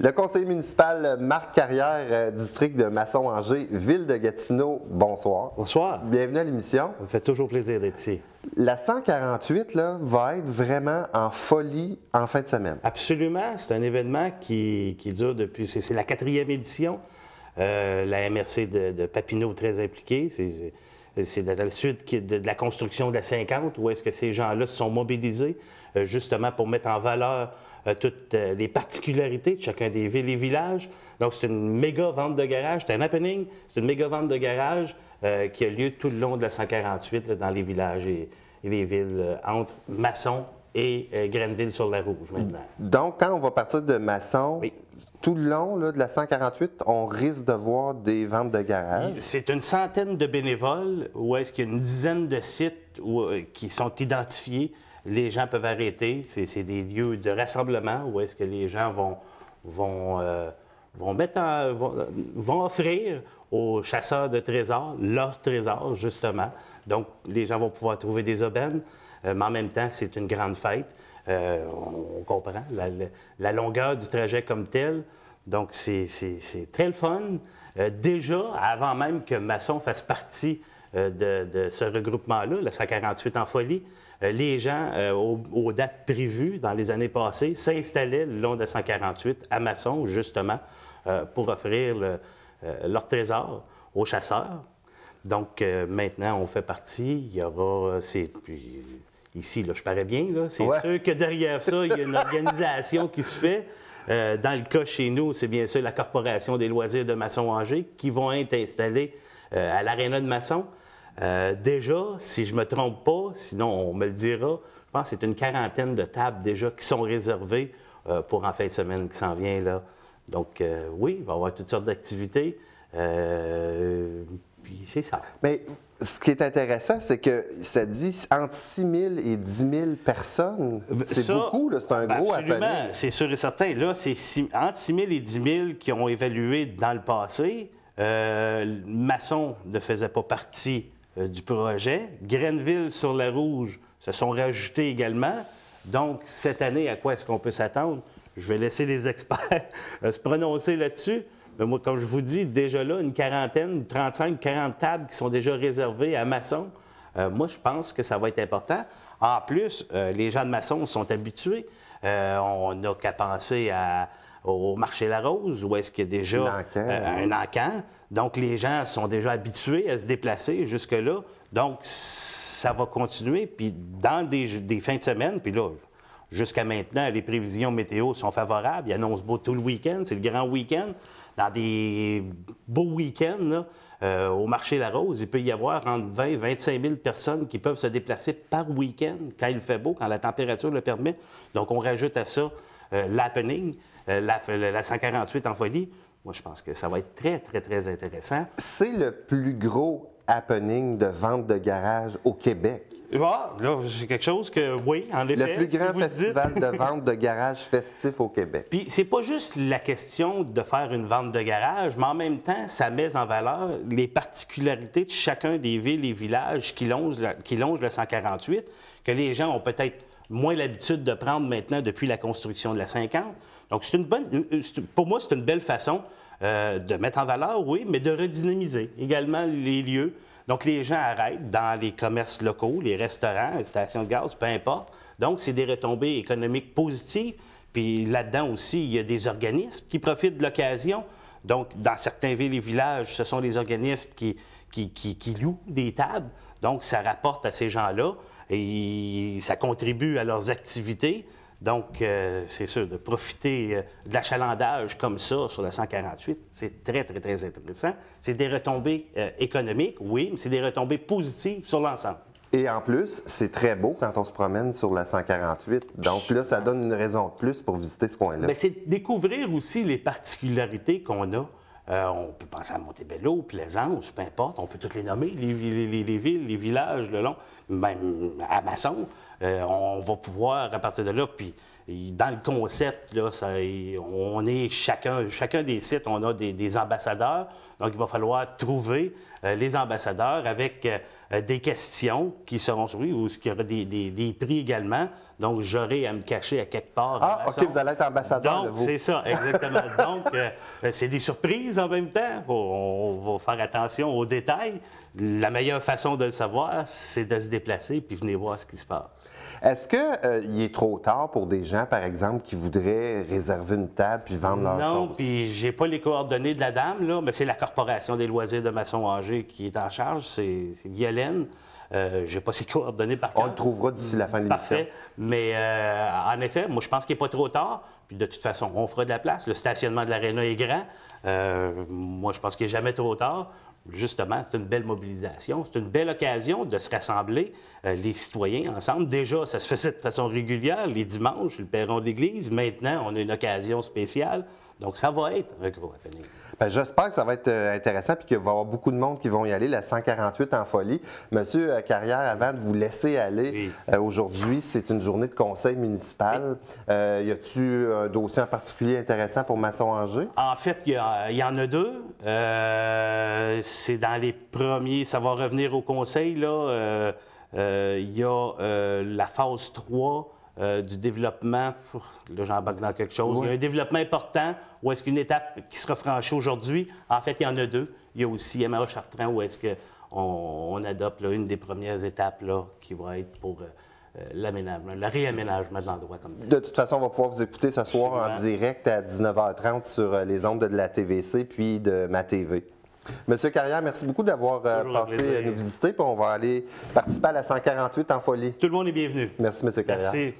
Le conseiller municipal Marc Carrière, district de Masson-Angers, ville de Gatineau, bonsoir. Bonsoir. Bienvenue à l'émission. Ça me fait toujours plaisir d'être ici. La 148 là, va être vraiment en folie en fin de semaine. Absolument. C'est un événement qui dure depuis... C'est la 4e édition. La MRC de Papineau très impliquée. C'est dans la suite de la construction de la 50, où est-ce que ces gens-là se sont mobilisés justement pour mettre en valeur toutes les particularités de chacun des villes et villages. Donc, c'est une méga vente de garage, c'est un happening, c'est une méga vente de garage qui a lieu tout le long de la 148 là, dans les villages et les villes entre Masson et Grenville-sur-la-Rouge maintenant. Donc, quand on va partir de Masson, oui. Tout le long là, de la 148, on risque de voir des ventes de garage. C'est une centaine de bénévoles, où est-ce qu'il y a une dizaine de sites qui sont identifiés. Les gens peuvent arrêter. C'est des lieux de rassemblement où est-ce que les gens vont offrir aux chasseurs de trésors leur trésor, justement. Donc, les gens vont pouvoir trouver des aubaines, mais en même temps, c'est une grande fête. On comprend la longueur du trajet comme tel. Donc, c'est très le fun. Déjà, avant même que Masson fasse partie de ce regroupement-là, la 148 en folie, les gens, aux dates prévues dans les années passées, s'installaient le long de la 148 à Masson, justement, pour offrir leur trésor aux chasseurs. Donc, maintenant, on fait partie. Il y aura... Ici, là, je parais bien, là. C'est sûr que derrière ça, il y a une organisation qui se fait. Dans le cas chez nous, c'est bien sûr la Corporation des loisirs de Masson-Angers qui vont être installés à l'Aréna de Masson. Déjà, si je ne me trompe pas, sinon on me le dira, je pense que c'est une quarantaine de tables déjà qui sont réservées pour en fin de semaine qui s'en vient, là. Donc, oui, il va y avoir toutes sortes d'activités. Puis c'est ça. Mais ce qui est intéressant, c'est que ça dit entre 6 000 et 10 000 personnes. C'est beaucoup, c'est un gros happening. Absolument, c'est sûr et certain. Là, c'est entre 6 000 et 10 000 qui ont évalué dans le passé. Masson ne faisait pas partie du projet. Grenville-sur-la-Rouge se sont rajoutés également. Donc, cette année, à quoi est-ce qu'on peut s'attendre? Je vais laisser les experts se prononcer là-dessus. Mais moi, comme je vous dis, déjà là, une quarantaine, 35, 40 tables qui sont déjà réservées à Masson. Moi, je pense que ça va être important. En plus, les gens de Masson sont habitués. On n'a qu'à penser au marché La Rose, où est-ce qu'il y a déjà un encan. Donc, les gens sont déjà habitués à se déplacer jusque-là. Donc, ça va continuer. Puis, dans des fins de semaine, puis là, jusqu'à maintenant, les prévisions météo sont favorables. Ils annoncent beau tout le week-end. C'est le grand week-end. Dans des beaux week-ends, au marché La Rose, il peut y avoir entre 20 et 25 000 personnes qui peuvent se déplacer par week-end quand il fait beau, quand la température le permet. Donc, on rajoute à ça l'happening, la 148 en folie. Moi, je pense que ça va être très, très, très intéressant. C'est le plus gros happening de vente de garage au Québec. Ah, là, c'est quelque chose que, oui, en effet. Le plus grand festival de vente de garage festif au Québec. Puis, c'est pas juste la question de faire une vente de garage, mais en même temps, ça met en valeur les particularités de chacun des villes et villages qui longent le 148, que les gens ont peut-être moins l'habitude de prendre maintenant depuis la construction de la 50. Donc, pour moi, c'est une belle façon de mettre en valeur, oui, mais de redynamiser également les lieux. Donc, les gens arrêtent dans les commerces locaux, les restaurants, les stations de gaz, peu importe. Donc, c'est des retombées économiques positives. Puis là-dedans aussi, il y a des organismes qui profitent de l'occasion. Donc, dans certains villes et villages, ce sont les organismes qui louent des tables. Donc, ça rapporte à ces gens-là et ça contribue à leurs activités. Donc, c'est sûr, de profiter de l'achalandage comme ça sur la 148, c'est très, très, très intéressant. C'est des retombées économiques, oui, mais c'est des retombées positives sur l'ensemble. Et en plus, c'est très beau quand on se promène sur la 148. Donc là, ça donne une raison de plus pour visiter ce coin-là. Bien, c'est découvrir aussi les particularités qu'on a. On peut penser à Montebello, Plaisance, peu importe, on peut toutes les nommer, les villes, les villages le long, même à Masson. On va pouvoir, à partir de là, puis dans le concept, là, on est chacun des sites, on a des ambassadeurs. Donc, il va falloir trouver les ambassadeurs avec des questions qui seront soumises ou il y aura des prix également. Donc, j'aurai à me cacher à quelque part. Ah, OK, vous allez être ambassadeur. Donc, c'est ça, exactement. Donc, c'est des surprises en même temps. On va faire attention aux détails. La meilleure façon de le savoir, c'est de se déplacer puis venir voir ce qui se passe. Est-ce qu'il est trop tard pour des gens, par exemple, qui voudraient réserver une table puis vendre leurs choses? Non, puis j'ai pas les coordonnées de la dame, là, mais c'est la Corporation des loisirs de Masson-Angers qui est en charge. C'est Violaine. Je n'ai pas ses coordonnées par contre. On le trouvera d'ici la fin de l'émission. Parfait. Mais en effet, moi, je pense qu'il n'est pas trop tard. Puis de toute façon, on fera de la place. Le stationnement de l'aréna est grand. Moi, je pense qu'il n'est jamais trop tard. Justement, c'est une belle mobilisation. C'est une belle occasion de se rassembler, les citoyens, ensemble. Déjà, ça se faisait de façon régulière, les dimanches, le perron de l'église. Maintenant, on a une occasion spéciale. Donc, ça va être un gros happening. Bien, j'espère que ça va être intéressant et qu'il va y avoir beaucoup de monde qui vont y aller, la 148 en folie. Monsieur Carrière, avant de vous laisser aller, aujourd'hui, c'est une journée de conseil municipal. Y a-t-il un dossier en particulier intéressant pour Masson-Angers? En fait, il y en a deux. C'est dans les premiers, ça va revenir au conseil, là. Il y a la phase 3 du développement. Là, j'embarque dans quelque chose. Oui. Il y a un développement important où est-ce qu'une étape qui sera franchie aujourd'hui, en fait, il y en a deux. Il y a aussi Yamara-Chartrand où est-ce qu'on adopte là, une des premières étapes là, qui va être pour l'aménagement, le réaménagement de l'endroit comme tel. De toute façon, on va pouvoir vous écouter ce soir en direct à 19h30 sur les ondes de la TVC puis de MaTV. Monsieur Carrière, merci beaucoup d'avoir passé nous visiter. Puis on va aller participer à la 148 en folie. Tout le monde est bienvenu. Merci, Monsieur Carrière. Merci.